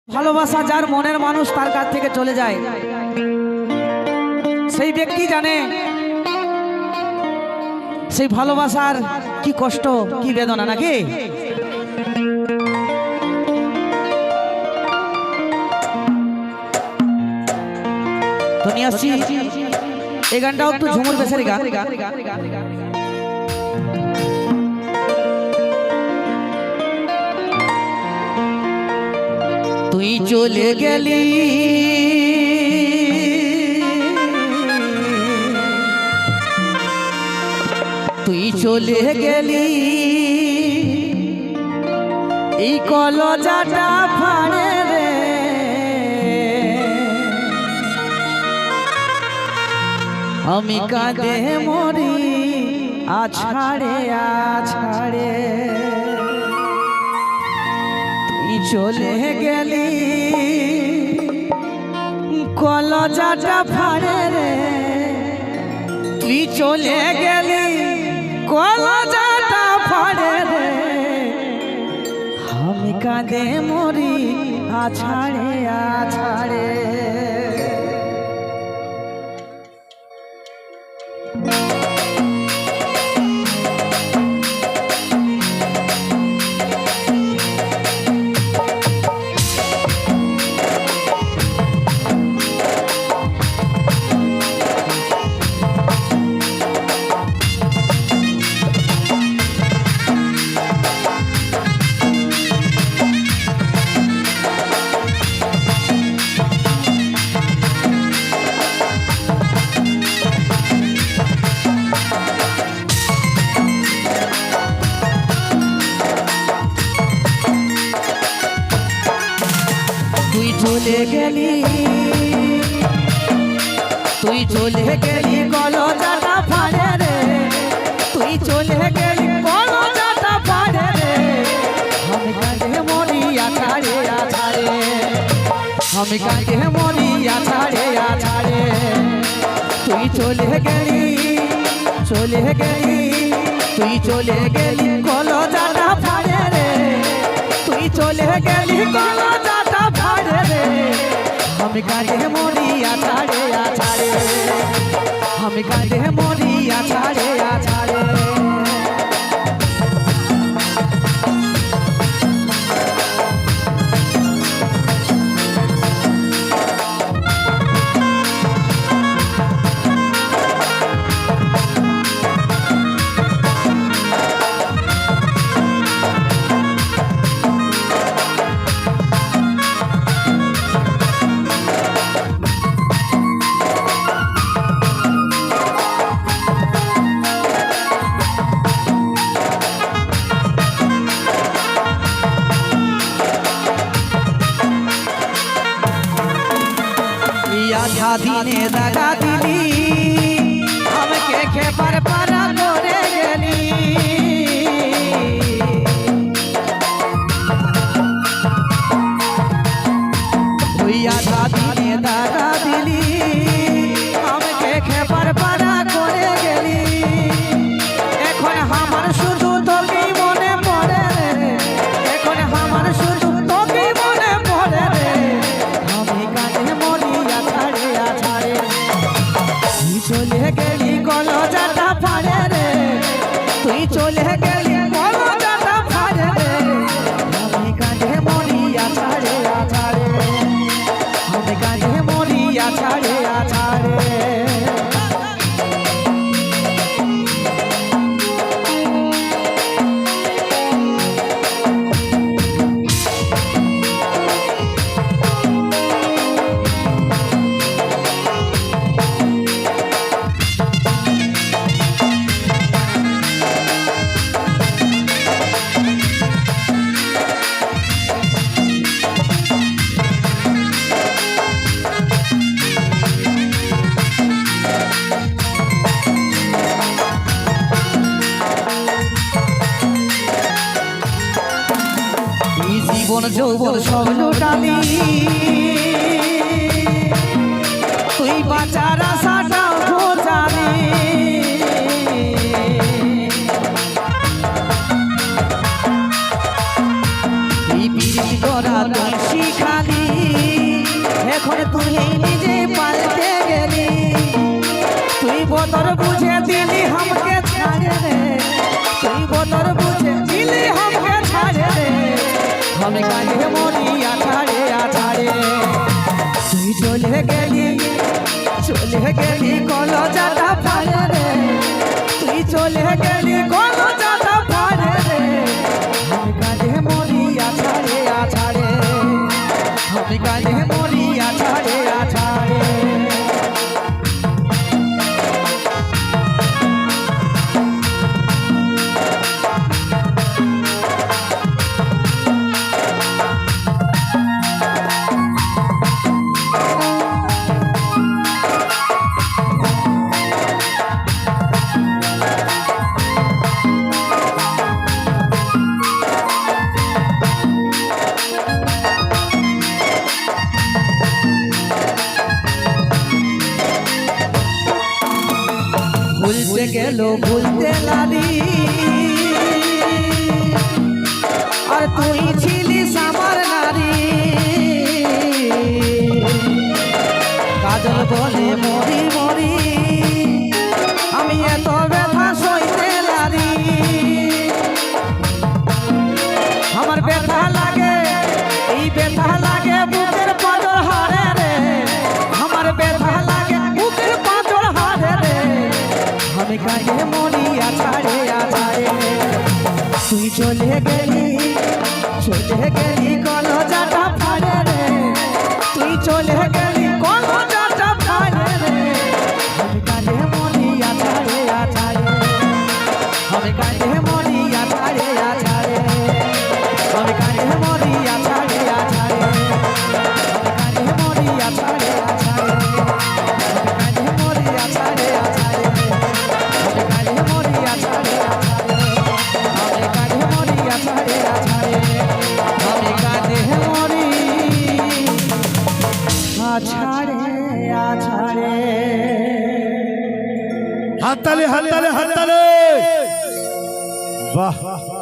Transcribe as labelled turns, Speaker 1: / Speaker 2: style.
Speaker 1: ভালোবাসা যার মনের মানুষ তার কাছ থেকে চলে যায় সেই ব্যক্তি জানে সেই ভালোবাসার কি কষ্ট কি বেদনা নাকি তো নিয়ে আসছি এই গানটাও একটু ঝুমুর বেশের গান তুই চলে গেলি তুই চলে গেলি এই কলজাটা ফাড়ে রে আমি কাঁদে মরি আছাড়ে আছাড়ে তুই চলে গেলি কলজাটা ফাড়ে রে তুই চলে গেলি কলজাটা ফাড়ে রে আমি কাঁদে মরি আছাড়ে আছাড়ে চলে গেলি তুই চলে গেলি কলজাটা ফাড়ে রে তুই চলে গেলি কলজাটা ফাড়ে রে আমি কাঁদে মরি আছাড়ে আছাড়ে আমি কাঁদে মরি আছাড়ে আছাড়ে তুই চলে গেলি তুই চলে গেলি কলজাটা ফাড়ে রে তুই চলে গেলি কলজাটা ফাড়ে রে আমি কাঁদে মরি আছাড়ে আছাড়ে আমি কাঁদে মরি আছাড়ে আছাড়ে দিনে দাগা দিলি আমাকে খেপার পারা করে গেলি ওই আধা দিনে দাগা দিলি আমাকে খেপার পারা করে গেলি এখন আমার শুধু তোকেই মনে পড়ে রে এখন আমার শুধু তোকেই মনে পড়ে রে আমি কাঁদে মরি আছাড়ে আছাড়ে তুই চলে গেলি কলজাটা ফাড়ে রে তুই চলে গেলি কলজাটা ফাড়ে রে আমি কাঁদে মরি আছাড়ে আছাড়ে আমি কাঁদে মরি আছাড়ে আছাড়ে জীবন যৌবন সব লুটালি তুই বাঁচার আশাটাও বোঝালি এই পিড়ি করা তুই শিখালি নিজে পাল্টে গেলি তুই বদর বুঝে দিলি हमके ছাড়ে রে তুই বদর বুঝে দিলি हमके ছাড়ে রে আমি কাঁদে মরি আছাড়ে আছাড়ে তুই চলে গেলি কলজাটা ফাড়ে রে তুই চলে গেলি কলজাটা ফাড়ে রে আমি কাঁদে মরি আছাড়ে আছাড়ে আমি কাঁদে মরি আছাড়ে আছাড়ে ভুলতে গেল ভুলতে লালি আর তুই ছিলিস আমার নারী কাজল বলে মরি মরি আমি এত ব্যথা সইতে লারি আমার ব্যথা লাগে এই ব্যথা লাগে বুকের পাঁজর হারে রে আমার ব্যথা লাগে বুকের পাঁজর হারে রে আমি কাঁদে মরি আছাড়ে আছাড়ে তুই চলে গেলি কলজাটা ফাড়ে রে তুই চলে গেলি কলজাটা ফাড়ে রে আমি কাঁদে মরি আছাড়ে আছাড়ে আমি কাঁদে মরি আছাড়ে আছাড়ে আমি কাঁদে মরি আছাড়ে আছাড়ে আমি কাঁদে মরি আছাড়ে আছাড়ে আমি কাঁদে মরি আছাড়ে আছাড়ে
Speaker 2: হাততালি হাততালি হাততালি বাহ